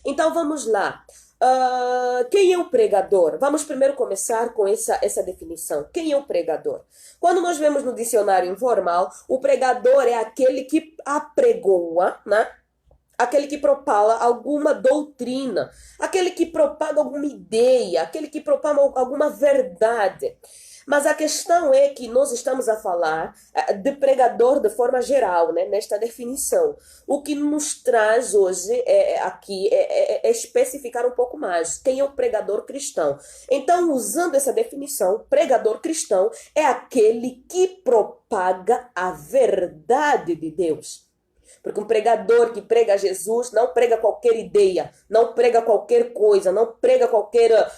Então vamos lá. Quem é o pregador? Vamos primeiro começar com essa definição. Quem é o pregador? Quando nós vemos no dicionário informal, o pregador é aquele que apregoa, né? Aquele que propala alguma doutrina, aquele que propaga alguma ideia, aquele que propaga alguma verdade. Mas a questão é que nós estamos a falar de pregador de forma geral, né, nesta definição. O que nos traz hoje aqui é especificar um pouco mais quem é o pregador cristão. Então, usando essa definição, pregador cristão é aquele que propaga a verdade de Deus. Porque um pregador que prega Jesus não prega qualquer ideia, não prega qualquer coisa, não prega qualquer.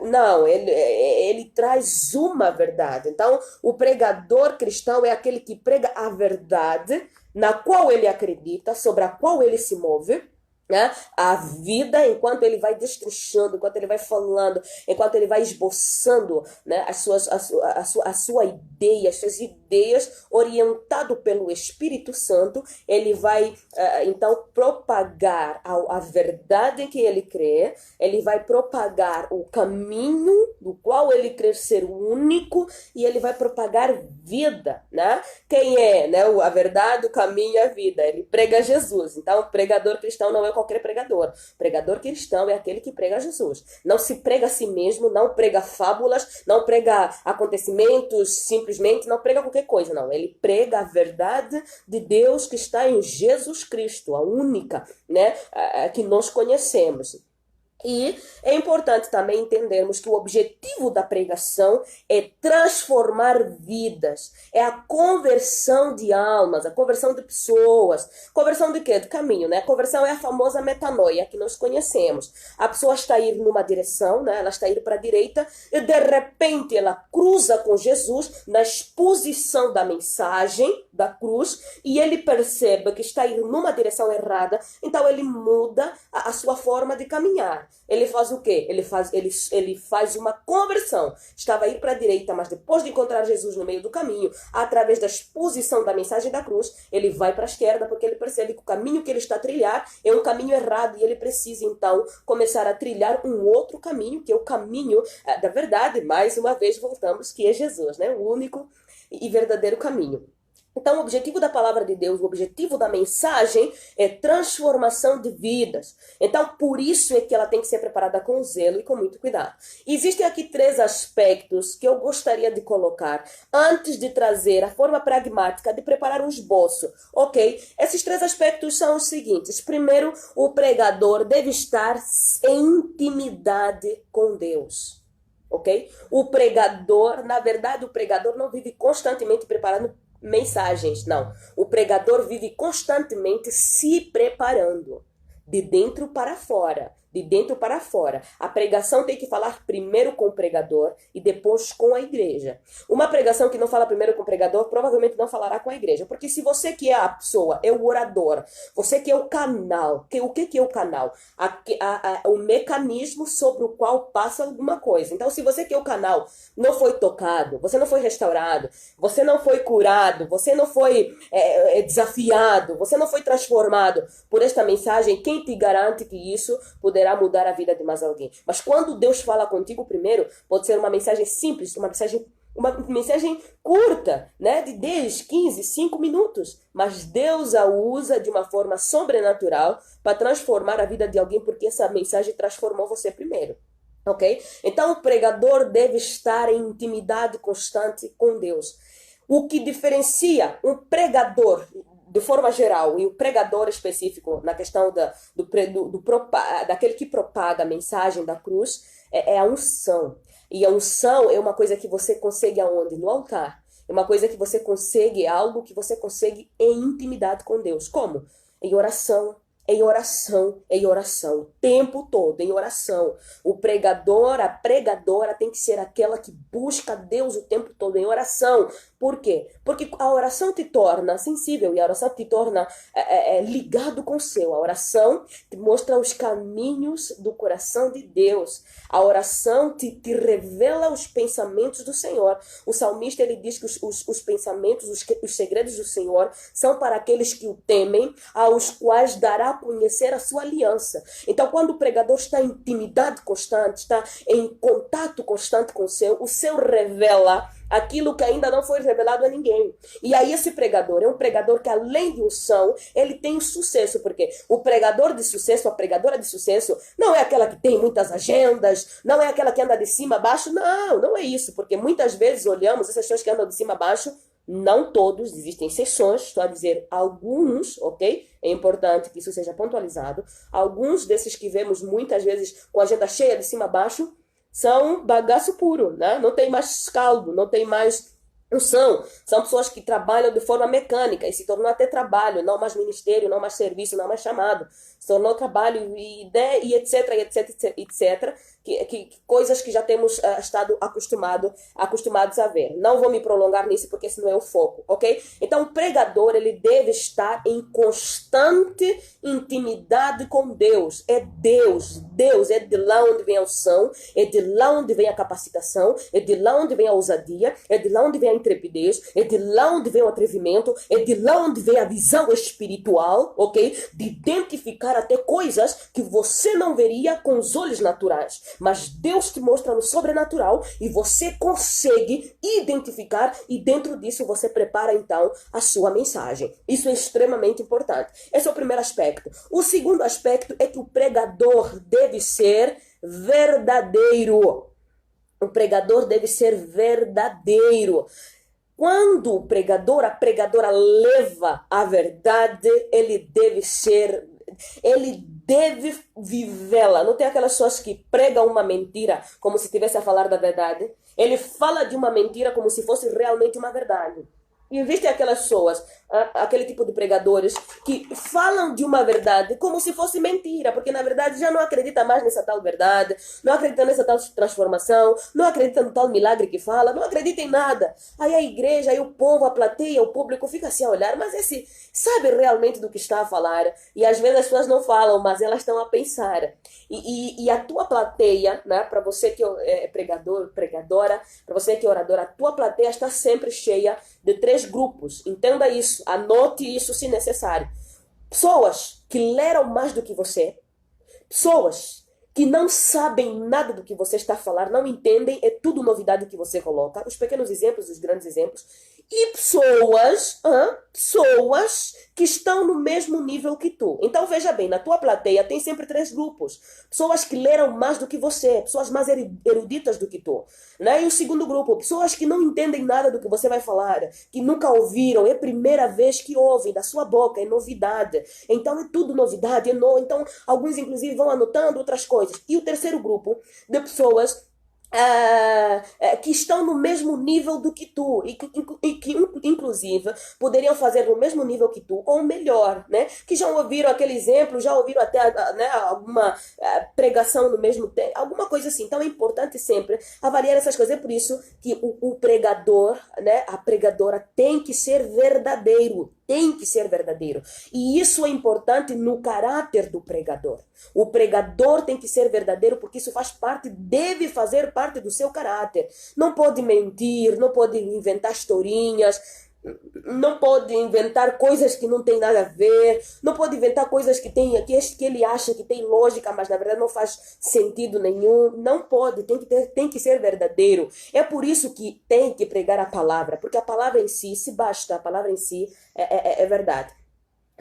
Não, ele traz uma verdade. Então, o pregador cristão é aquele que prega a verdade na qual ele acredita, sobre a qual ele se move. Né? A vida, enquanto ele vai destrinchando, enquanto ele vai falando, enquanto ele vai esboçando, né, a sua ideia, as suas ideias, orientado pelo Espírito Santo, ele vai então propagar a verdade em que ele crê, ele vai propagar o caminho do qual ele crê ser o único, e ele vai propagar vida, né? Quem é, né, a verdade, o caminho e a vida? Ele prega Jesus. Então, o pregador cristão não é qualquer pregador. Pregador cristão é aquele que prega Jesus. Não se prega a si mesmo, não prega fábulas, não prega acontecimentos, simplesmente não prega qualquer coisa, não. Ele prega a verdade de Deus que está em Jesus Cristo, a única, né, que nós conhecemos. E é importante também entendermos que o objetivo da pregação é transformar vidas, é a conversão de almas, a conversão de pessoas. Conversão de quê? De caminho, né? A conversão é a famosa metanoia que nós conhecemos. A pessoa está a ir numa direção, né? Ela está a ir para a direita e de repente ela cruza com Jesus na exposição da mensagem da cruz e ele percebe que está a ir numa direção errada, então ele muda a sua forma de caminhar. Ele faz o quê? Ele faz uma conversão. Estava a ir para a direita, mas depois de encontrar Jesus no meio do caminho, através da exposição da mensagem da cruz, ele vai para a esquerda, porque ele percebe que o caminho que ele está a trilhar é um caminho errado, e ele precisa, então, começar a trilhar um outro caminho, que é o caminho da verdade. Mais uma vez voltamos, que é Jesus, né? O único e verdadeiro caminho. Então, o objetivo da palavra de Deus, o objetivo da mensagem é transformação de vidas. Então, por isso é que ela tem que ser preparada com zelo e com muito cuidado. Existem aqui 3 aspectos que eu gostaria de colocar antes de trazer a forma pragmática de preparar um esboço, ok? Esses 3 aspectos são os seguintes. Primeiro, o pregador deve estar em intimidade com Deus. Ok? O pregador, na verdade, o pregador não vive constantemente preparando mensagens, não. O pregador vive constantemente se preparando, de dentro para fora. De dentro para fora. A pregação tem que falar primeiro com o pregador e depois com a igreja. Uma pregação que não fala primeiro com o pregador provavelmente não falará com a igreja. Porque se você que é a pessoa, é o orador, você que é o canal, o que é o canal? O mecanismo sobre o qual passa alguma coisa. Então, se você que é o canal não foi tocado, você não foi restaurado, você não foi curado, você não foi desafiado, você não foi transformado por esta mensagem, quem te garante que isso poderá mudar a vida de mais alguém? Mas quando Deus fala contigo primeiro, pode ser uma mensagem simples, uma mensagem curta, né, de 10, 15, 5 minutos, mas Deus a usa de uma forma sobrenatural para transformar a vida de alguém, porque essa mensagem transformou você primeiro. Ok? Então o pregador deve estar em intimidade constante com Deus. O que diferencia um pregador de forma geral, e o pregador específico na questão daquele que propaga a mensagem da cruz, é a unção. E a unção é uma coisa que você consegue aonde? No altar. É uma coisa que você consegue, algo que você consegue em intimidade com Deus. Como? Em oração. Em oração, em oração, o tempo todo, em oração. O pregador, a pregadora tem que ser aquela que busca Deus o tempo todo em oração. Por quê? Porque a oração te torna sensível e a oração te torna ligado com o céu. A oração te mostra os caminhos do coração de Deus. A oração te revela os pensamentos do Senhor. O salmista ele diz que os pensamentos, os segredos do Senhor são para aqueles que o temem, aos quais dará a conhecer a sua aliança. Então, quando o pregador está em intimidade constante, está em contato constante com o céu revela aquilo que ainda não foi revelado a ninguém. E aí esse pregador é um pregador que, além de unção, ele tem sucesso, porque o pregador de sucesso, a pregadora de sucesso, não é aquela que tem muitas agendas, não é aquela que anda de cima a baixo, não é isso, porque muitas vezes olhamos essas pessoas que andam de cima a baixo, não todos, existem exceções, estou a dizer alguns, ok? É importante que isso seja pontualizado. Alguns desses que vemos muitas vezes com a agenda cheia de cima a baixo, são bagaço puro, né? Não tem mais caldo, não tem mais unção. São pessoas que trabalham de forma mecânica e se tornou até trabalho, não mais ministério, não mais serviço, não mais chamado. Se tornou trabalho e etc, etc, etc. Coisas que já temos estado acostumados a ver. Não vou me prolongar nisso porque esse não é o foco, ok? Então o pregador, ele deve estar em constante intimidade com Deus. É Deus, é de lá onde vem a unção, é de lá onde vem a capacitação, é de lá onde vem a ousadia, é de lá onde vem a intrepidez, é de lá onde vem o atrevimento, é de lá onde vem a visão espiritual, ok? De identificar até coisas que você não veria com os olhos naturais, mas Deus te mostra no sobrenatural e você consegue identificar e dentro disso você prepara então a sua mensagem. Isso é extremamente importante. Esse é o primeiro aspecto. O segundo aspecto é que o pregador deve ser verdadeiro. O pregador deve ser verdadeiro. Quando o pregador, a pregadora leva a verdade, ele deve vivê-la. Não tem aquelas pessoas que pregam uma mentira como se estivesse a falar da verdade. Ele fala de uma mentira como se fosse realmente uma verdade. E existem aquelas pessoas, aquele tipo de pregadores, que falam de uma verdade como se fosse mentira, porque na verdade já não acredita mais nessa tal verdade, não acredita nessa tal transformação, não acredita no tal milagre que fala, não acredita em nada. Aí a igreja, aí o povo, a plateia, o público fica assim a olhar, mas esse sabe realmente do que está a falar? E às vezes as pessoas não falam, mas elas estão a pensar. E a tua plateia, né, para você que é pregador, pregadora, para você que é oradora, a tua plateia está sempre cheia de 3 grupos. Entenda isso, anote isso se necessário. Pessoas que leram mais do que você, pessoas que não sabem nada do que você está a falar, não entendem, é tudo novidade que você coloca, os pequenos exemplos, os grandes exemplos, e pessoas que estão no mesmo nível que tu. Então veja bem, na tua plateia tem sempre 3 grupos. Pessoas que leram mais do que você, pessoas mais eruditas do que tu. Né? E o segundo grupo, pessoas que não entendem nada do que você vai falar, que nunca ouviram, é a primeira vez que ouvem da sua boca, é novidade. Então é tudo novidade, então alguns inclusive vão anotando outras coisas. E o terceiro grupo de pessoas que estão no mesmo nível do que tu e que inclusive poderiam fazer no mesmo nível que tu ou melhor, né? Que já ouviram aquele exemplo, já ouviram até né, alguma pregação no mesmo tempo, alguma coisa assim. Então é importante sempre avaliar essas coisas. É por isso que o pregador, né, a pregadora tem que ser verdadeiro. Tem que ser verdadeiro. E isso é importante no caráter do pregador. O pregador tem que ser verdadeiro porque isso faz parte, deve fazer parte do seu caráter. Não pode mentir, não pode inventar historinhas, não pode inventar coisas que não tem nada a ver, não pode inventar coisas que ele acha que tem lógica, mas na verdade não faz sentido nenhum. Não pode, tem que ser verdadeiro. É por isso que tem que pregar a palavra, porque a palavra em si, se basta, a palavra em si é verdade.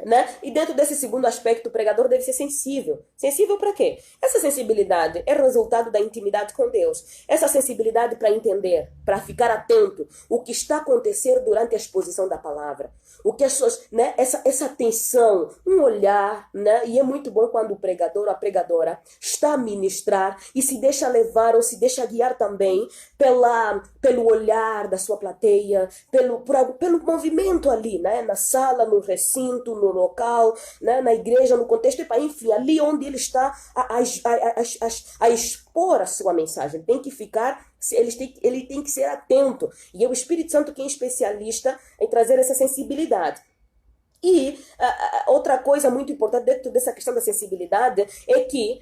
Né? E dentro desse segundo aspecto, o pregador deve ser sensível. Sensível para quê? Essa sensibilidade é resultado da intimidade com Deus. Essa sensibilidade para entender, para ficar atento o que está acontecendo durante a exposição da palavra. O que as pessoas, né? Essa atenção, um olhar, né? E é muito bom quando o pregador ou a pregadora está a ministrar e se deixa levar ou se deixa guiar também pelo olhar da sua plateia, pelo movimento ali, né? Na sala, no recinto, no local, né? Na igreja, no contexto, enfim, ali onde ele está a expor a sua mensagem. Tem que ficar, ele tem que ser atento. E é o Espírito Santo quem é especialista em trazer essa sensibilidade. E outra coisa muito importante dentro dessa questão da sensibilidade é que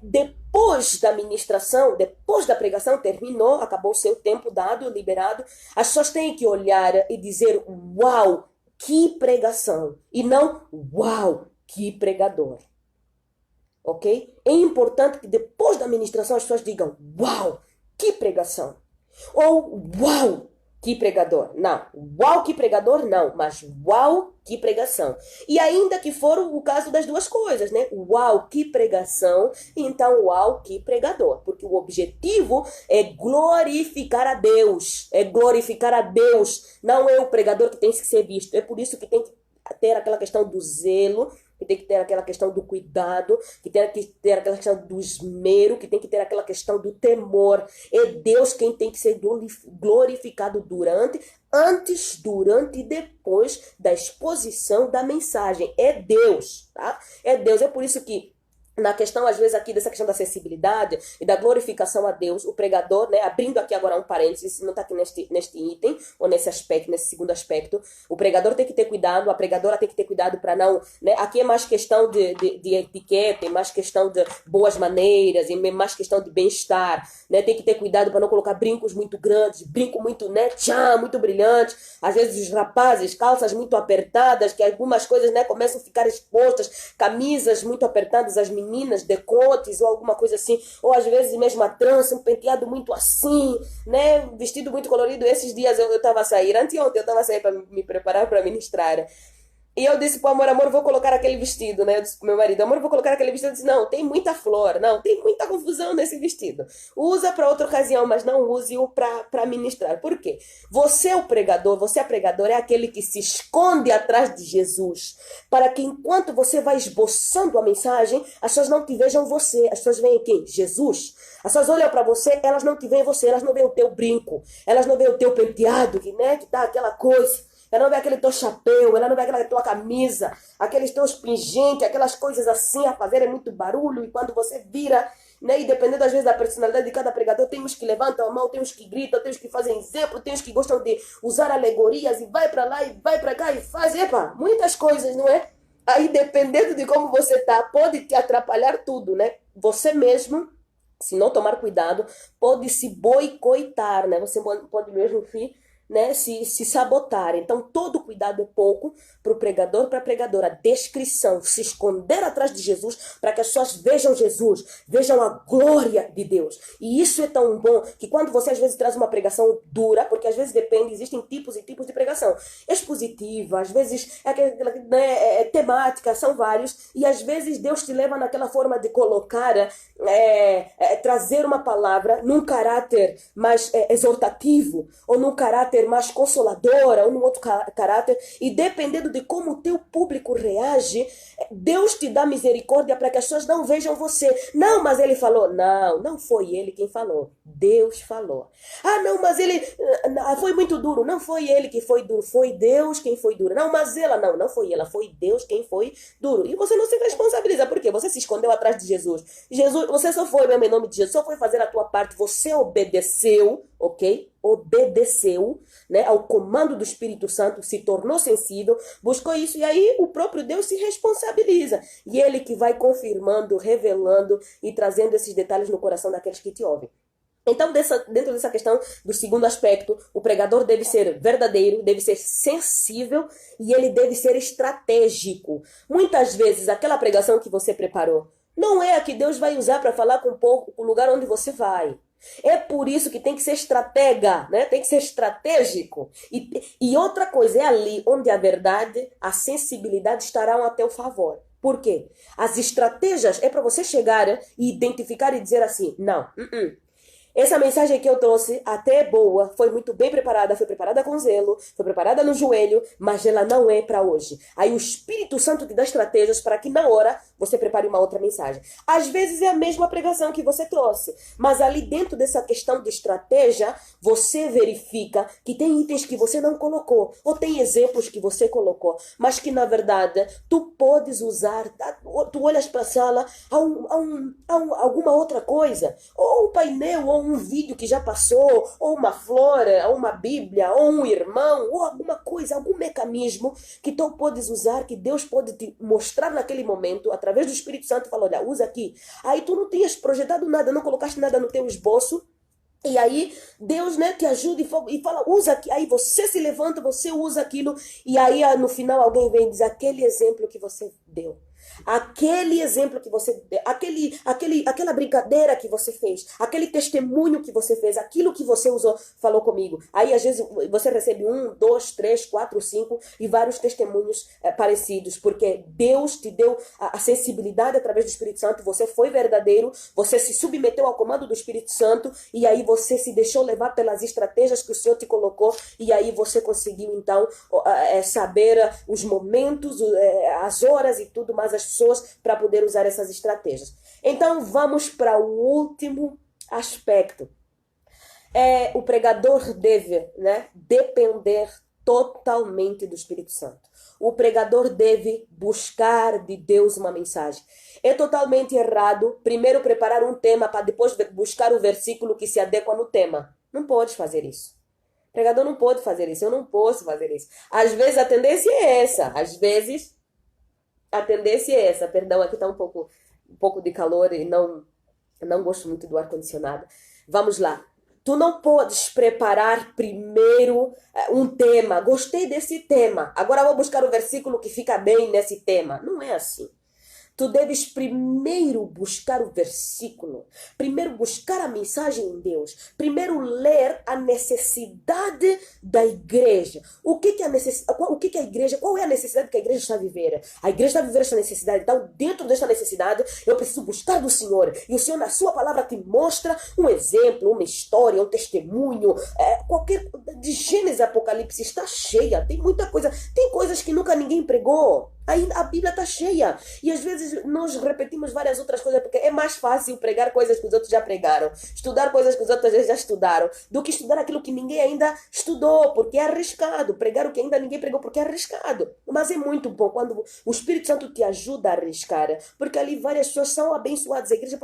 depois da ministração, depois da pregação, terminou, acabou o seu tempo dado, liberado, as pessoas têm que olhar e dizer, uau, que pregação! E não, uau, que pregador. Ok? É importante que depois da ministração as pessoas digam, uau, que pregação. Ou, uau, que pregador. Não, uau, que pregador não, mas uau, que pregação. E ainda que for o caso das duas coisas, né? Uau, que pregação, então uau, que pregador. Porque o objetivo é glorificar a Deus. É glorificar a Deus. Não é o pregador que tem que ser visto. É por isso que tem que ter aquela questão do zelo, que tem que ter aquela questão do cuidado, que tem que ter aquela questão do esmero, que tem que ter aquela questão do temor. É Deus quem tem que ser glorificado antes, durante e depois da exposição da mensagem. É Deus, tá? É Deus. É por isso que na questão, às vezes, aqui dessa questão da acessibilidade e da glorificação a Deus, o pregador, né, abrindo aqui agora um parênteses, não está aqui neste item, ou nesse aspecto, nesse segundo aspecto, o pregador tem que ter cuidado, a pregadora tem que ter cuidado para não, né, aqui é mais questão de etiqueta, é mais questão de boas maneiras, é mais questão de bem-estar, né, tem que ter cuidado para não colocar brincos muito grandes, brinco muito, né, muito brilhante, às vezes os rapazes, calças muito apertadas, que algumas coisas, né, começam a ficar expostas, camisas muito apertadas, as meninas, decotes ou alguma coisa assim, ou às vezes mesmo a trança, um penteado muito assim, né, vestido muito colorido. Esses dias eu estava a sair, anteontem eu estava a sair para me preparar para ministrar. E eu disse pro amor, vou colocar aquele vestido, né? Eu disse pro meu marido, amor, vou colocar aquele vestido. Ele disse, não, tem muita flor, não, tem muita confusão nesse vestido. Usa para outra ocasião, mas não use-o para ministrar. Por quê? Você é o pregador, você é a pregadora, é aquele que se esconde atrás de Jesus, para que enquanto você vai esboçando a mensagem, as pessoas não te vejam você, as pessoas veem quem? Jesus. As pessoas olham para você, elas não te veem você, elas não veem o teu brinco, elas não veem o teu penteado, que, né, que tá aquela coisa. Ela não vê aquele teu chapéu, ela não vê aquela tua camisa, aqueles teus pingentes, aquelas coisas assim a fazerem muito barulho. E quando você vira, né, e dependendo às vezes da personalidade de cada pregador, tem uns que levantam a mão, tem uns que gritam, tem uns que fazem exemplo, tem uns que gostam de usar alegorias e vai para lá e vai para cá e faz, epa, muitas coisas, não é? Aí dependendo de como você tá, pode te atrapalhar tudo, né? Você mesmo, se não tomar cuidado, pode se boicotar, né? Você pode mesmo, enfim, né, se sabotar. Então, todo cuidado é pouco para o pregador, para a pregadora. A descrição, se esconder atrás de Jesus, para que as pessoas vejam Jesus, vejam a glória de Deus. E isso é tão bom que quando você às vezes traz uma pregação dura, porque às vezes depende, existem tipos e tipos de pregação. Expositiva, às vezes né, temática, são vários, e às vezes Deus te leva naquela forma de colocar, trazer uma palavra num caráter mais exortativo, ou num caráter mais consoladora, ou num outro caráter, e dependendo de como o teu público reage, Deus te dá misericórdia para que as pessoas não vejam você. Não, mas ele falou. Não foi ele quem falou. Deus falou. Ah, não, mas ele foi muito duro. Não foi ele que foi duro, foi Deus quem foi duro. Não, mas ela não foi ela, foi Deus quem foi duro. E você não se responsabiliza, por quê? Você se escondeu atrás de Jesus. Jesus, você só foi, mesmo em nome de Jesus, só foi fazer a tua parte, você obedeceu, ok? Obedeceu, né, ao comando do Espírito Santo, se tornou sensível, buscou isso, e aí o próprio Deus se responsabiliza. E ele que vai confirmando, revelando e trazendo esses detalhes no coração daqueles que te ouvem. Então, dentro dessa questão do segundo aspecto, o pregador deve ser verdadeiro, deve ser sensível e ele deve ser estratégico. Muitas vezes, aquela pregação que você preparou não é a que Deus vai usar para falar com o lugar onde você vai. É por isso que tem que ser estratega, né? Tem que ser estratégico. E outra coisa, é ali onde a verdade, a sensibilidade estarão a teu favor. Por quê? As estratégias é para você chegar e identificar e dizer assim, não, essa mensagem que eu trouxe até é boa, foi muito bem preparada, foi preparada com zelo, foi preparada no joelho, mas ela não é para hoje. Aí o Espírito Santo te dá estratégias para que na hora você prepare uma outra mensagem. Às vezes é a mesma pregação que você trouxe, mas ali dentro dessa questão de estratégia, você verifica que tem itens que você não colocou, ou tem exemplos que você colocou, mas que na verdade tu podes usar, tu olhas para a sala, alguma outra coisa, ou um painel, ou um vídeo que já passou, ou uma flora, ou uma bíblia, ou um irmão, ou alguma coisa, algum mecanismo que tu podes usar, que Deus pode te mostrar naquele momento, através do Espírito Santo, fala, olha, usa aqui. Aí tu não tinhas projetado nada, não colocaste nada no teu esboço, e aí Deus, né, te ajuda e fala, usa aqui. Aí você se levanta, você usa aquilo, e aí no final alguém vem e diz, aquele exemplo que você deu, Aquele exemplo que você, aquela brincadeira que você fez, aquele testemunho que você fez, aquilo que você usou, falou comigo. Aí às vezes você recebe 1, 2, 3, 4, 5 e vários testemunhos parecidos, porque Deus te deu a sensibilidade através do Espírito Santo, você foi verdadeiro, você se submeteu ao comando do Espírito Santo e aí você se deixou levar pelas estratégias que o Senhor te colocou e aí você conseguiu então saber os momentos, as horas e tudo mais, as pessoas para poder usar essas estratégias. Então vamos para o último aspecto. O pregador deve, depender totalmente do Espírito Santo. O pregador deve buscar de Deus uma mensagem. É totalmente errado primeiro preparar um tema para depois buscar o versículo que se adequa no tema. Não pode fazer isso. O pregador não pode fazer isso. Eu não posso fazer isso. Às vezes a tendência é essa. Às vezes a tendência é essa. Perdão, aqui está um pouco de calor e não gosto muito do ar-condicionado. Vamos lá. Tu não podes preparar primeiro um tema. Gostei desse tema. Agora vou buscar o versículo que fica bem nesse tema. Não é assim. Tu deves primeiro buscar o versículo, primeiro buscar a mensagem em Deus, primeiro ler a necessidade da igreja. O que é a necessidade? O que é a igreja? Qual é a necessidade que a igreja está a viver? A igreja está a viver essa necessidade. Então, dentro desta necessidade, eu preciso buscar do Senhor. E o Senhor, na sua palavra, te mostra um exemplo, uma história, um testemunho. Qualquer de Gênesis e Apocalipse está cheia. Tem muita coisa. Tem coisas que nunca ninguém pregou. Ainda a Bíblia está cheia. E às vezes nós repetimos várias outras coisas, porque é mais fácil pregar coisas que os outros já pregaram, estudar coisas que os outros já estudaram, do que estudar aquilo que ninguém ainda estudou, porque é arriscado. Pregar o que ainda ninguém pregou, porque é arriscado. Mas é muito bom quando o Espírito Santo te ajuda a arriscar, porque ali várias pessoas são abençoadas. A igreja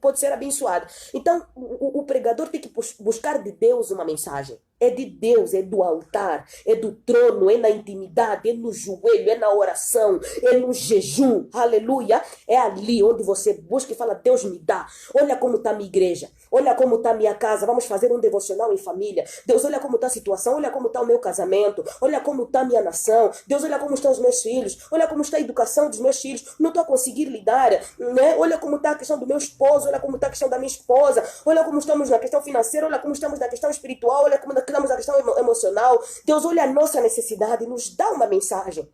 pode ser abençoada. Então, o pregador tem que buscar de Deus uma mensagem. É de Deus, é do altar, é do trono, é na intimidade, é no joelho, é na oração, é no jejum, aleluia. É ali onde você busca e fala, Deus me dá. Olha como está a minha igreja, olha como está a minha casa, vamos fazer um devocional em família. Deus, olha como está a situação, olha como está o meu casamento, olha como está a minha nação. Deus, olha como estão os meus filhos, olha como está a educação dos meus filhos, não estou a conseguir lidar, né? Olha como está a questão do meu esposo, olha como está a questão da minha esposa, olha como estamos na questão financeira, olha como estamos na questão espiritual, olha como estamos na questão emocional. Deus olha a nossa necessidade e nos dá uma mensagem.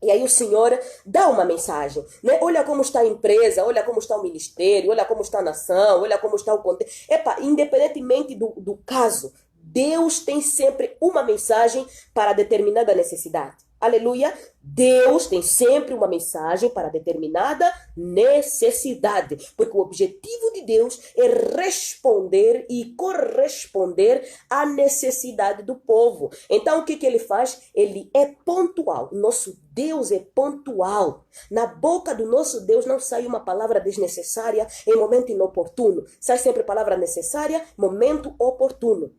E aí o Senhor dá uma mensagem, né? Olha como está a empresa, olha como está o ministério, olha como está a nação, olha como está o contexto. Independentemente do caso, Deus tem sempre uma mensagem para determinada necessidade. Aleluia! Deus tem sempre uma mensagem para determinada necessidade, porque o objetivo de Deus é responder e corresponder à necessidade do povo. Então o que ele faz? Ele é pontual. Nosso Deus é pontual. Na boca do nosso Deus não sai uma palavra desnecessária em momento inoportuno. Sai sempre palavra necessária, momento oportuno.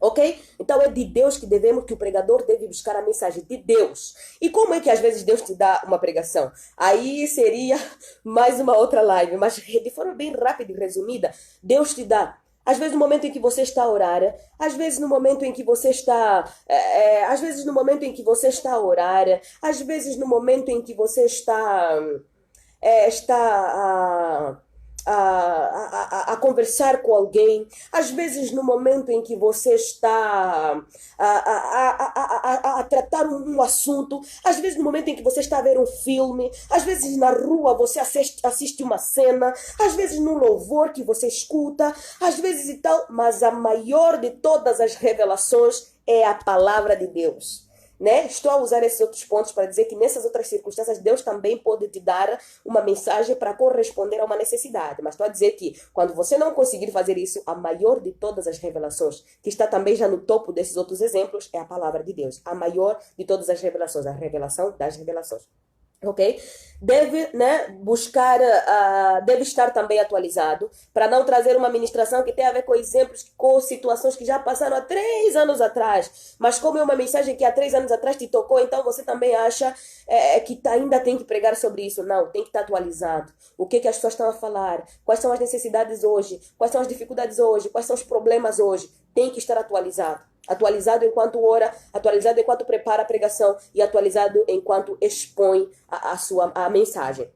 Ok? Então é de Deus que o pregador deve buscar a mensagem de Deus. E como é que às vezes Deus te dá uma pregação? Aí seria mais uma outra live, mas de forma bem rápida e resumida, Deus te dá. Às vezes no momento em que você está a orar, às vezes no momento em que você está, às vezes no momento em que você está a orar, às vezes no momento em que você está a conversar com alguém, às vezes no momento em que você está a tratar um assunto, às vezes no momento em que você está a ver um filme, às vezes na rua você assiste uma cena, às vezes num louvor que você escuta, às vezes e tal, mas a maior de todas as revelações é a palavra de Deus. Né? Estou a usar esses outros pontos para dizer que nessas outras circunstâncias Deus também pode te dar uma mensagem para corresponder a uma necessidade. Mas estou a dizer que quando você não conseguir fazer isso, a maior de todas as revelações, que está também já no topo desses outros exemplos, é a palavra de Deus. A maior de todas as revelações, a revelação das revelações. Ok? Deve, buscar, deve estar também atualizado para não trazer uma ministração que tenha a ver com exemplos, com situações que já passaram há 3 anos atrás. Mas como é uma mensagem que há 3 anos atrás te tocou, então você também acha que ainda tem que pregar sobre isso. Não, tem que estar atualizado. O que as pessoas estão a falar? Quais são as necessidades hoje? Quais são as dificuldades hoje? Quais são os problemas hoje? tem que estar atualizado. Atualizado enquanto ora, atualizado enquanto prepara a pregação e atualizado enquanto expõe a mensagem.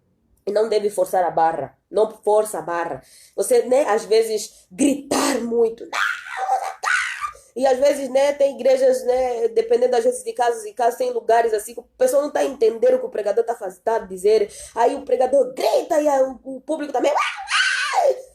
E não deve forçar a barra. Não força a barra. Você, né, às vezes, gritar muito. E às vezes, né, tem igrejas, né, dependendo às vezes de casos e casos, tem lugares assim que o pessoal não está entendendo o que o pregador está a dizer. Aí o pregador grita e o público também.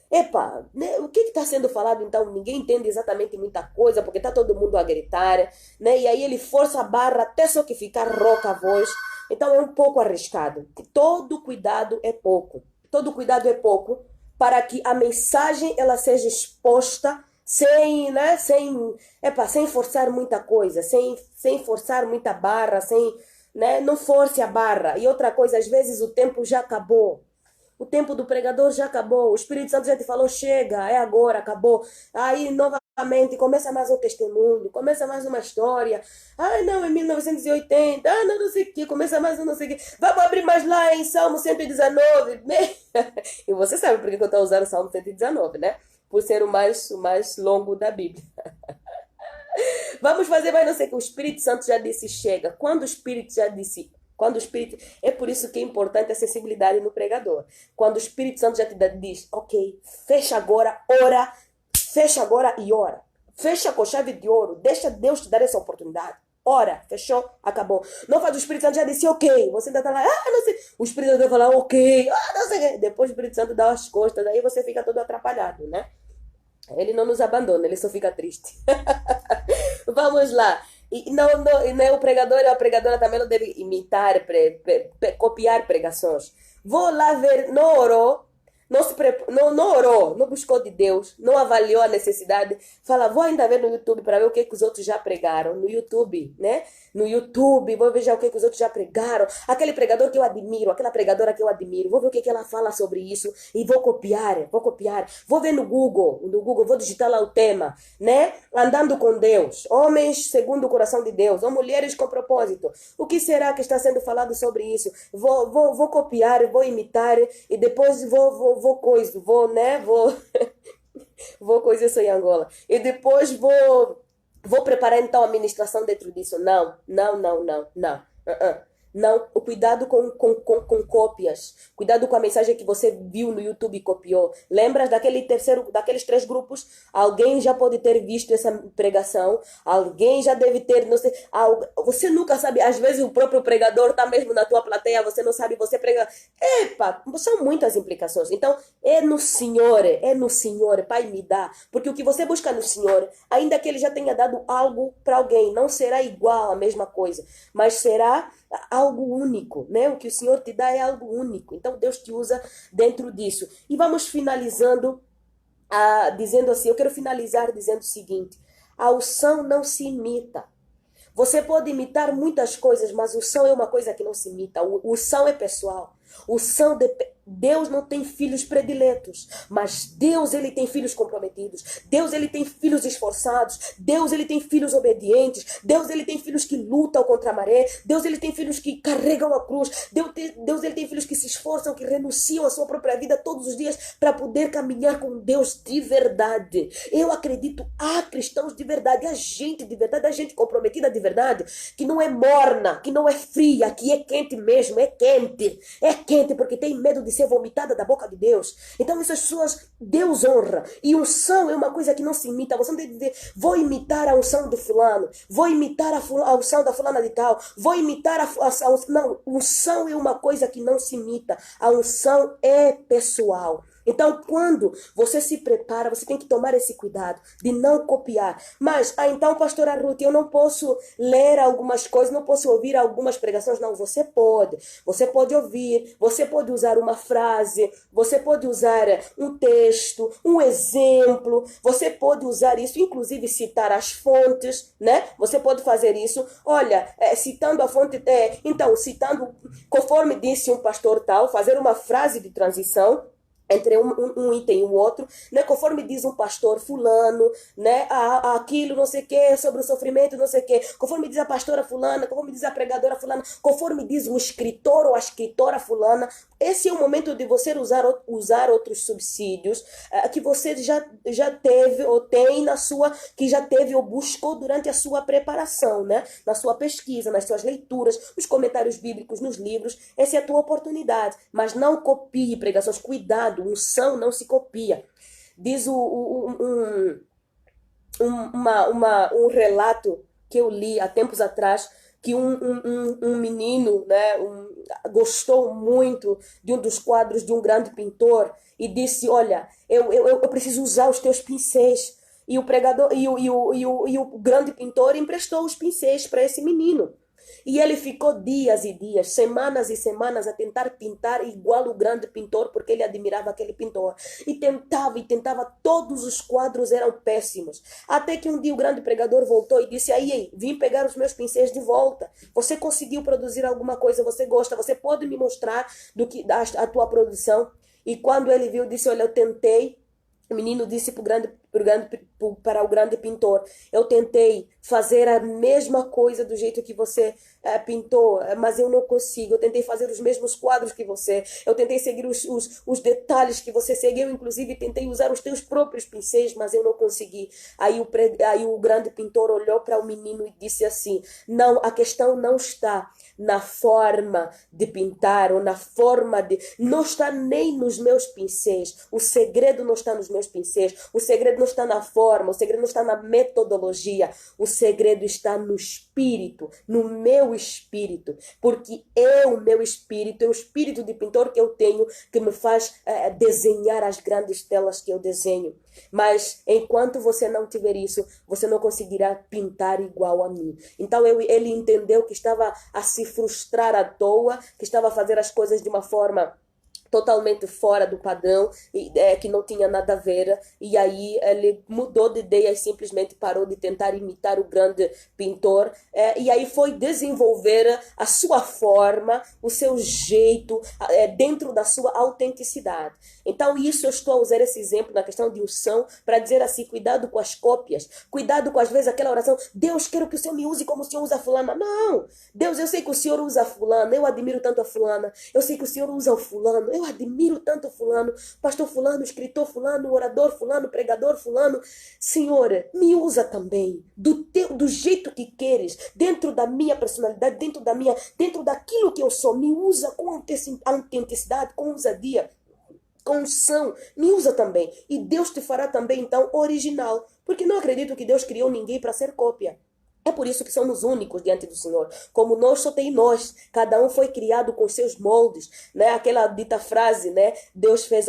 Epa, né, o que está sendo falado então? Ninguém entende exatamente muita coisa, porque está todo mundo a gritar, né? E aí ele força a barra até só que ficar rouca a voz. Então é um pouco arriscado. Todo cuidado é pouco. Todo cuidado é pouco para que a mensagem ela seja exposta sem, né, sem forçar muita coisa, sem forçar muita barra, né, não force a barra. E outra coisa, às vezes o tempo já acabou. O tempo do pregador já acabou. O Espírito Santo já te falou, chega, é agora, acabou. Aí, novamente, começa mais um testemunho, começa mais uma história. Ah, não, é 1980. Ah, não, não sei o que, começa mais um não sei o que. Vamos abrir mais lá em Salmo 119. E você sabe por que eu estou usando o Salmo 119, né? Por ser o mais longo da Bíblia. Vamos fazer mais não sei o que. O Espírito Santo já disse, chega. Quando o Espírito já disse... É por isso que é importante a sensibilidade no pregador. Quando o Espírito Santo já te diz, ok, fecha agora, ora, fecha agora e ora. Fecha com chave de ouro, deixa Deus te dar essa oportunidade. Ora, fechou, acabou. Não faz o Espírito Santo já disse, ok. Você ainda tá lá, não sei. O Espírito Santo vai falar, ok, não sei. Depois o Espírito Santo dá as costas, aí você fica todo atrapalhado, né? Ele não nos abandona, ele só fica triste. Vamos lá. E não, o pregador e a pregadora também não devem imitar, copiar pregações. Vou lá ver, não orou, não orou, não buscou de Deus, não avaliou a necessidade. Fala, vou ainda ver no YouTube para ver o que os outros já pregaram. No YouTube, né? No YouTube, vou ver já o que os outros já pregaram. Aquele pregador que eu admiro, aquela pregadora que eu admiro, vou ver o que ela fala sobre isso e vou copiar. Vou ver no Google, vou digitar lá o tema, né? Andando com Deus, homens segundo o coração de Deus, ou mulheres com propósito. O que será que está sendo falado sobre isso? Vou copiar, vou imitar e depois vou coisa isso em Angola. E depois vou preparar então a ministração dentro disso. Não. Não, o cuidado com cópias. Cuidado com a mensagem que você viu no YouTube e copiou. Lembra daqueles 3 grupos? Alguém já pode ter visto essa pregação. Alguém já deve ter, não sei. Você nunca sabe. Às vezes o próprio pregador está mesmo na tua plateia. Você não sabe, você prega. Epa, são muitas implicações. Então, é no Senhor, Pai, me dá. Porque o que você busca no Senhor, ainda que Ele já tenha dado algo para alguém, não será igual a mesma coisa. Mas será algo único, né? O que o Senhor te dá é algo único. Então Deus te usa dentro disso. E vamos finalizando dizendo assim, eu quero finalizar dizendo o seguinte: a unção não se imita. Você pode imitar muitas coisas, mas o unção é uma coisa que não se imita. O unção é pessoal. Deus não tem filhos prediletos, mas Deus ele tem filhos comprometidos. Deus ele tem filhos esforçados. Deus ele tem filhos obedientes. Deus ele tem filhos que lutam contra a maré. Deus ele tem filhos que carregam a cruz. Deus ele tem filhos que se esforçam, que renunciam à sua própria vida todos os dias para poder caminhar com Deus de verdade. Eu acredito, há cristãos de verdade, há gente de verdade, há gente comprometida de verdade, que não é morna, que não é fria, que é quente mesmo, é quente porque tem medo de ser vomitada da boca de Deus. Então essas pessoas Deus honra. E unção é uma coisa que não se imita. Você não tem que dizer, vou imitar a unção do fulano, vou imitar a unção da fulana de tal, vou imitar não, unção é uma coisa que não se imita. A unção é pessoal. Então, quando você se prepara, você tem que tomar esse cuidado de não copiar. Mas, então, pastora Ruth, eu não posso ler algumas coisas, não posso ouvir algumas pregações. Não, você pode. Você pode ouvir, você pode usar uma frase, você pode usar um texto, um exemplo, você pode usar isso, inclusive citar as fontes, né? Você pode fazer isso. Olha, citando a fonte, citando, conforme disse um pastor tal, fazer uma frase de transição entre um item e o outro, né? Conforme diz um pastor fulano, né? Aquilo, não sei o que, sobre o sofrimento, não sei o que, conforme diz a pastora fulana, conforme diz a pregadora fulana, conforme diz o escritor ou a escritora fulana, esse é o momento de você usar outros subsídios que você já teve ou tem na sua, que já teve ou buscou durante a sua preparação, né? Na sua pesquisa, nas suas leituras, nos comentários bíblicos, nos livros. Essa é a tua oportunidade. Mas não copie pregações. Cuidado, unção não se copia. Diz um relato que eu li há tempos atrás, que um menino, né, gostou muito de um dos quadros de um grande pintor e disse, olha, eu preciso usar os teus pincéis. E o pregador e o grande pintor emprestou os pincéis para esse menino. E ele ficou dias e dias, semanas e semanas a tentar pintar igual o grande pintor, porque ele admirava aquele pintor. E tentava, todos os quadros eram péssimos. Até que um dia o grande pregador voltou e disse, aí, vim pegar os meus pincéis de volta. Você conseguiu produzir alguma coisa, você gosta, você pode me mostrar a tua produção? E quando ele viu, disse, olha, eu tentei. O menino disse para o grande pintor, eu tentei fazer a mesma coisa do jeito que você pintou, mas eu não consigo. Eu tentei fazer os mesmos quadros que você, eu tentei seguir os detalhes que você seguiu, inclusive tentei usar os teus próprios pincéis, mas eu não consegui. Aí o grande pintor olhou para o menino e disse assim, não, a questão não está na forma de pintar ou na forma de... Não está nem nos meus pincéis. O segredo não está nos meus pincéis. O segredo não está na forma. O segredo não está na metodologia. O segredo está no espírito, no meu espírito. Porque o meu espírito, é o espírito de pintor que eu tenho que me faz desenhar as grandes telas que eu desenho. Mas enquanto você não tiver isso, você não conseguirá pintar igual a mim. Então ele entendeu que estava a se frustrar à toa, que estava a fazer as coisas de uma forma totalmente fora do padrão, que não tinha nada a ver, e aí ele mudou de ideia e simplesmente parou de tentar imitar o grande pintor, e aí foi desenvolver a sua forma, o seu jeito, dentro da sua autenticidade. Então isso, eu estou a usar esse exemplo na questão de unção, para dizer assim, cuidado com as cópias, cuidado com às vezes aquela oração, Deus, quero que o Senhor me use como o Senhor usa a fulana. Não, Deus, eu sei que o Senhor usa a fulana, eu admiro tanto a fulana, eu sei que o Senhor usa o fulano, eu admiro tanto fulano, pastor fulano, escritor fulano, orador fulano, pregador fulano. Senhor, me usa também, do jeito que queres, dentro da minha personalidade, dentro daquilo que eu sou, me usa com autenticidade, com ousadia, com unção, me usa também. E Deus te fará também, então, original, porque não acredito que Deus criou ninguém para ser cópia. É por isso que somos únicos diante do Senhor. Como nós, só tem nós. Cada um foi criado com seus moldes, né? Aquela dita frase, né? Deus fez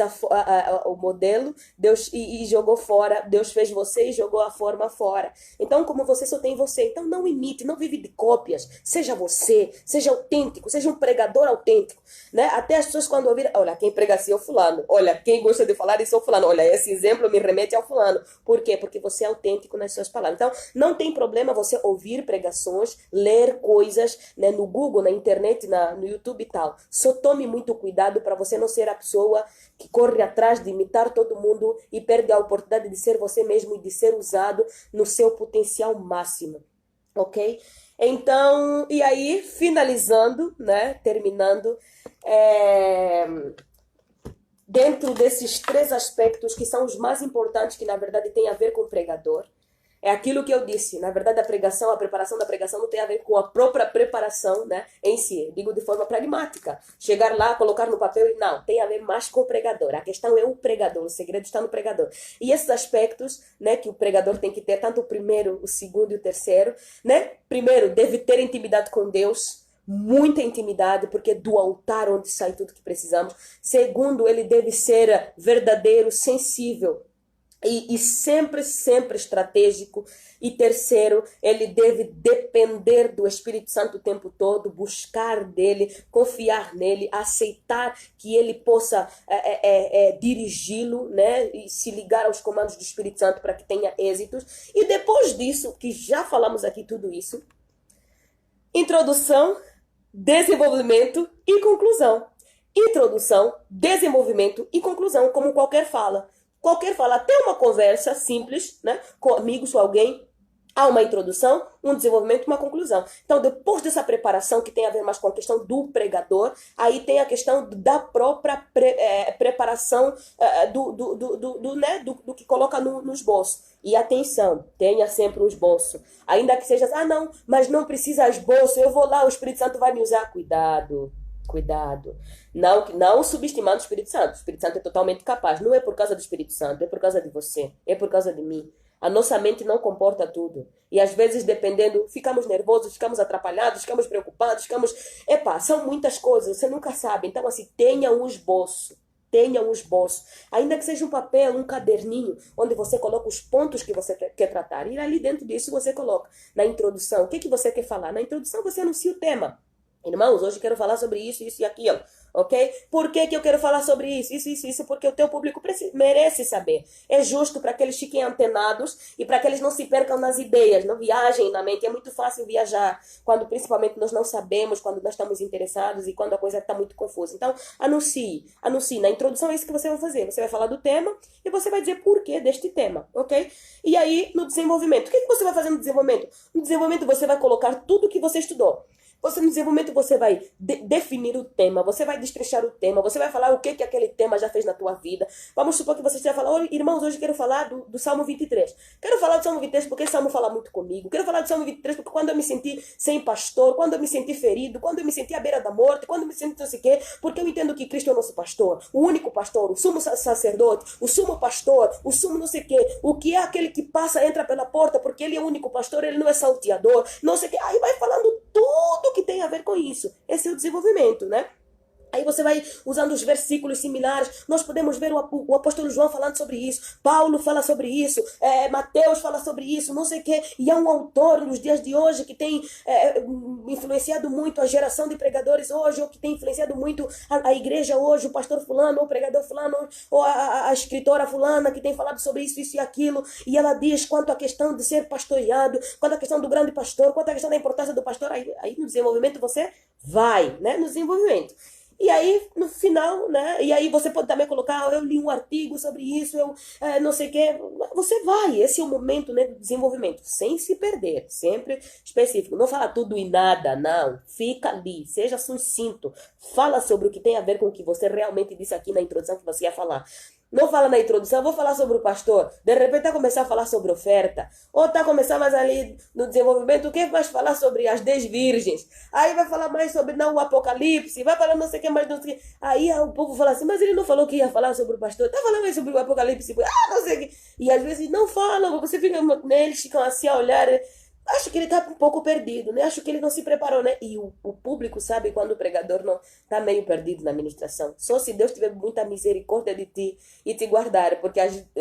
o modelo, Deus e jogou fora. Deus fez você e jogou a forma fora. Então, como você, só tem você. Então, não imite, não vive de cópias. Seja você, seja autêntico, seja um pregador autêntico, né? Até as pessoas quando ouvirem, olha, quem prega assim é o fulano. Olha, quem gosta de falar isso é o fulano. Olha, esse exemplo me remete ao fulano. Por quê? Porque você é autêntico nas suas palavras. Então, não tem problema você ouvir pregações, ler coisas, né, no Google, na internet, no YouTube e tal. Só tome muito cuidado para você não ser a pessoa que corre atrás de imitar todo mundo e perde a oportunidade de ser você mesmo e de ser usado no seu potencial máximo. Ok? Então, e aí, finalizando, né, terminando, dentro desses 3 aspectos que são os mais importantes, que na verdade tem a ver com o pregador, é aquilo que eu disse. Na verdade, a preparação da pregação não tem a ver com a própria preparação, né, em si. Digo de forma pragmática. Chegar lá, colocar no papel e não. Tem a ver mais com o pregador. A questão é o pregador. O segredo está no pregador. E esses aspectos, né, que o pregador tem que ter, tanto o primeiro, o segundo e o terceiro, né? Primeiro, deve ter intimidade com Deus. Muita intimidade, porque é do altar onde sai tudo que precisamos. Segundo, ele deve ser verdadeiro, sensível. E sempre estratégico. E terceiro, ele deve depender do Espírito Santo o tempo todo, buscar dele, confiar nele, aceitar que ele possa dirigi-lo, né? E se ligar aos comandos do Espírito Santo para que tenha êxitos. E depois disso, que já falamos aqui tudo isso, introdução, desenvolvimento e conclusão. Introdução, desenvolvimento e conclusão, como qualquer fala. Até uma conversa simples, né, com amigos, com alguém, Há uma introdução, um desenvolvimento e uma conclusão. Então, depois dessa preparação, que tem a ver mais com a questão do pregador, aí tem a questão da própria preparação do que coloca no esboço. E atenção, tenha sempre um esboço. Ainda que seja, não, mas não precisa esboço, eu vou lá, o Espírito Santo vai me usar. Cuidado. Cuidado. Não subestimando o Espírito Santo. O Espírito Santo é totalmente capaz. Não é por causa do Espírito Santo, é por causa de você, é por causa de mim. A nossa mente não comporta tudo. E às vezes, dependendo, ficamos nervosos, ficamos atrapalhados, ficamos preocupados, são muitas coisas, você nunca sabe. Então, assim, tenha um esboço. Tenha um esboço. Ainda que seja um papel, um caderninho, onde você coloca os pontos que você quer tratar. E ali dentro disso você coloca. Na introdução, o que você quer falar? Na introdução você anuncia o tema. Irmãos, hoje eu quero falar sobre isso, isso e aquilo, ok? Por que eu quero falar sobre isso, isso? Porque o teu público merece saber. É justo para que eles fiquem antenados e para que eles não se percam nas ideias, não viajem na mente. É muito fácil viajar quando principalmente nós não sabemos, quando nós estamos interessados e quando a coisa está muito confusa. Então, anuncie. Na introdução é isso que você vai fazer. Você vai falar do tema e você vai dizer por que deste tema, ok? E aí, no desenvolvimento, o que você vai fazer no desenvolvimento? No desenvolvimento você vai colocar tudo que você estudou. No desenvolvimento você vai definir o tema, você vai destrinchar o tema, você vai falar o que aquele tema já fez na tua vida. Vamos supor que você esteja falando, irmãos, hoje quero falar do Salmo 23. Quero falar do Salmo 23 porque esse Salmo fala muito comigo. Quero falar do Salmo 23 porque quando eu me senti sem pastor, quando eu me senti ferido, quando eu me senti à beira da morte, quando eu me senti não sei o quê, porque eu entendo que Cristo é o nosso pastor, o único pastor, o sumo sacerdote, o sumo pastor, o sumo não sei o quê, o que é aquele que passa, entra pela porta, porque ele é o único pastor, ele não é salteador, não sei o quê. Aí vai falando tudo que tem a ver com isso. Esse é o desenvolvimento, né? Aí você vai usando os versículos similares. Nós podemos ver o apóstolo João falando sobre isso. Paulo fala sobre isso. Mateus fala sobre isso. Não sei o quê. E há um autor nos dias de hoje que tem influenciado muito a geração de pregadores hoje, ou que tem influenciado muito a igreja hoje, o pastor fulano, ou o pregador fulano, ou a escritora fulana que tem falado sobre isso e aquilo. E ela diz quanto à questão de ser pastoreado, quanto à questão do grande pastor, quanto à questão da importância do pastor. Aí no desenvolvimento você vai, né? No desenvolvimento. E aí, no final, né? E aí você pode também colocar, eu li um artigo sobre isso, não sei o quê. Você vai, esse é o momento, né, do desenvolvimento, sem se perder, sempre específico. Não fala tudo e nada, não. Fica ali, seja sucinto. Fala sobre o que tem a ver com o que você realmente disse aqui na introdução que você ia falar. Não fala na introdução, vou falar sobre o pastor. De repente tá começar a falar sobre oferta. Ou tá começar mais ali no desenvolvimento, o que vai falar sobre as 10 virgens? Aí vai falar mais sobre o Apocalipse, vai falar não sei o que mais, não sei o que. Aí o povo fala assim, mas ele não falou que ia falar sobre o pastor. Tá falando aí sobre o Apocalipse. Não sei o que. E às vezes não falam, você fica, né, eles ficam assim a olhar. Acho que ele está um pouco perdido, né? Acho que ele não se preparou, né? E o público sabe quando o pregador não está meio perdido na ministração. Só se Deus tiver muita misericórdia de ti e te guardar, porque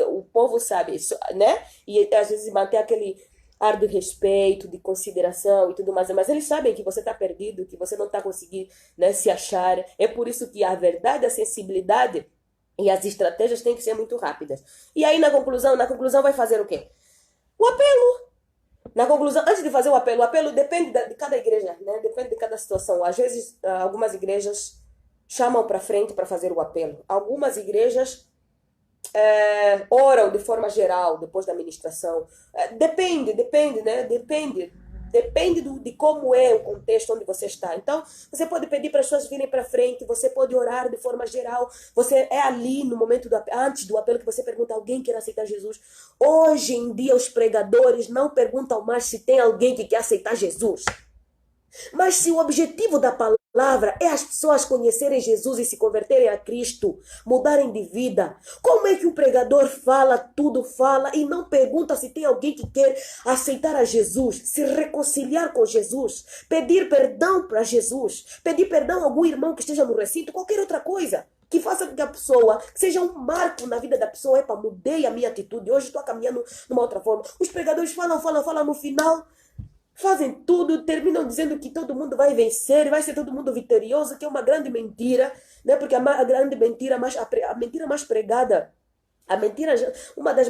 o povo sabe isso, né? E às vezes mantém aquele ar de respeito, de consideração e tudo mais. Mas eles sabem que você está perdido, que você não está conseguindo, né, se achar. É por isso que a verdade, a sensibilidade e as estratégias têm que ser muito rápidas. E aí na conclusão vai fazer o quê? O apelo. Na conclusão, antes de fazer o apelo depende de cada igreja, né? Depende de cada situação. Às vezes, algumas igrejas chamam para frente para fazer o apelo. Algumas igrejas oram de forma geral, depois da ministração. Depende, né? Depende de como é o contexto onde você está. Então, você pode pedir para as pessoas virem para frente, você pode orar de forma geral. Você é ali no momento antes do apelo que você pergunta, alguém quer aceitar Jesus? Hoje em dia, os pregadores não perguntam mais se tem alguém que quer aceitar Jesus. Mas se o objetivo da palavra é as pessoas conhecerem Jesus e se converterem a Cristo, mudarem de vida, como é que o pregador fala, tudo fala e não pergunta se tem alguém que quer aceitar a Jesus, se reconciliar com Jesus, pedir perdão para Jesus, pedir perdão a algum irmão que esteja no recinto, qualquer outra coisa que faça com que a pessoa, que seja um marco na vida da pessoa, mudei a minha atitude, hoje estou caminhando numa outra forma. Os pregadores falam, no final fazem tudo, terminam dizendo que todo mundo vai vencer, vai ser todo mundo vitorioso, que é uma grande mentira, né? Porque a grande mentira, a mentira mais pregada A mentira, uma das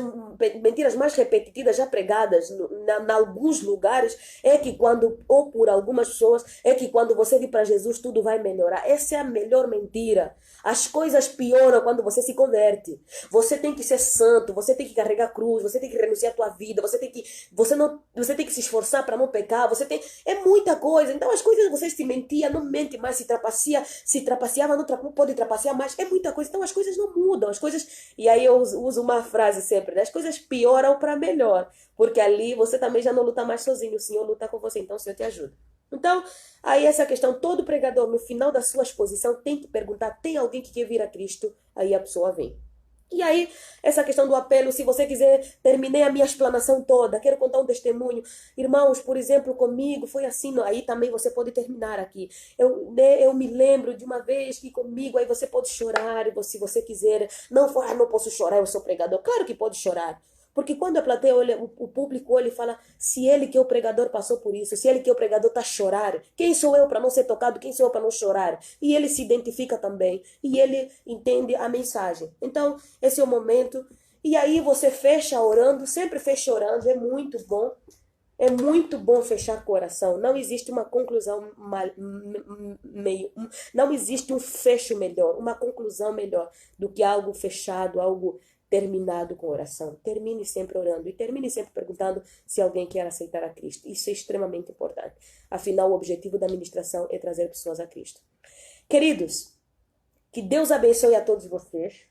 mentiras mais repetidas já pregadas em alguns lugares é que quando, ou por algumas pessoas, é que quando você vir para Jesus tudo vai melhorar. Essa é a melhor mentira. As coisas pioram quando você se converte. Você tem que ser santo, você tem que carregar cruz, você tem que renunciar à tua vida, você tem que se esforçar para não pecar, é muita coisa. Então as coisas você se mentia, não mente mais, se trapaceava, não pode trapacear mais, é muita coisa. Então as coisas não mudam, e aí eu uso uma frase sempre, né? As coisas pioram para melhor, porque ali você também já não luta mais sozinho, o Senhor luta com você, então o Senhor te ajuda. Então, aí essa questão, todo pregador, no final da sua exposição, tem que perguntar, tem alguém que quer vir a Cristo? Aí a pessoa vem. E aí, essa questão do apelo, se você quiser, terminei a minha explanação toda, quero contar um testemunho. Irmãos, por exemplo, comigo foi assim, aí também você pode terminar aqui. Eu me lembro de uma vez que comigo, aí você pode chorar, se você quiser. Não, não posso chorar, eu sou pregador. Claro que pode chorar. Porque quando a plateia olha, o público olha e fala, se ele que é o pregador passou por isso, se ele que é o pregador está a chorar, quem sou eu para não ser tocado, quem sou eu para não chorar? E ele se identifica também, e ele entende a mensagem. Então, esse é o momento. E aí você fecha orando, sempre fecha orando, é muito bom. É muito bom fechar com oração. Não existe uma conclusão não existe um fecho melhor, uma conclusão melhor do que algo fechado, algo terminado com oração. Termine sempre orando e termine sempre perguntando se alguém quer aceitar a Cristo. Isso é extremamente importante. Afinal, o objetivo da ministração é trazer pessoas a Cristo. Queridos, que Deus abençoe a todos vocês.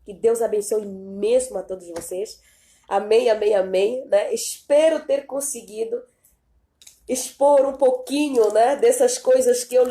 Que Deus abençoe mesmo a todos vocês. Amém, amém, amém. Né? Espero ter conseguido expor um pouquinho, né, dessas coisas que eu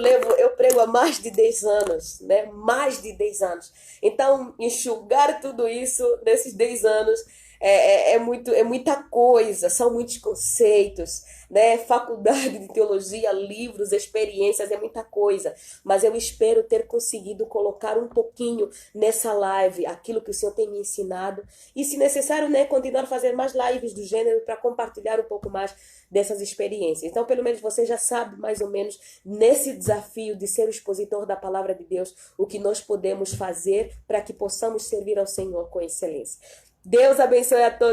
prego há mais de 10 anos, né, mais de 10 anos. Então, enxugar tudo isso nesses 10 anos é muita coisa, são muitos conceitos, né, faculdade de teologia, livros, experiências, é muita coisa. Mas eu espero ter conseguido colocar um pouquinho nessa live aquilo que o Senhor tem me ensinado. E, se necessário, né, continuar a fazer mais lives do gênero para compartilhar um pouco mais dessas experiências. Então, pelo menos você já sabe mais ou menos, nesse desafio de ser o expositor da palavra de Deus, o que nós podemos fazer para que possamos servir ao Senhor com excelência. Deus abençoe a todos.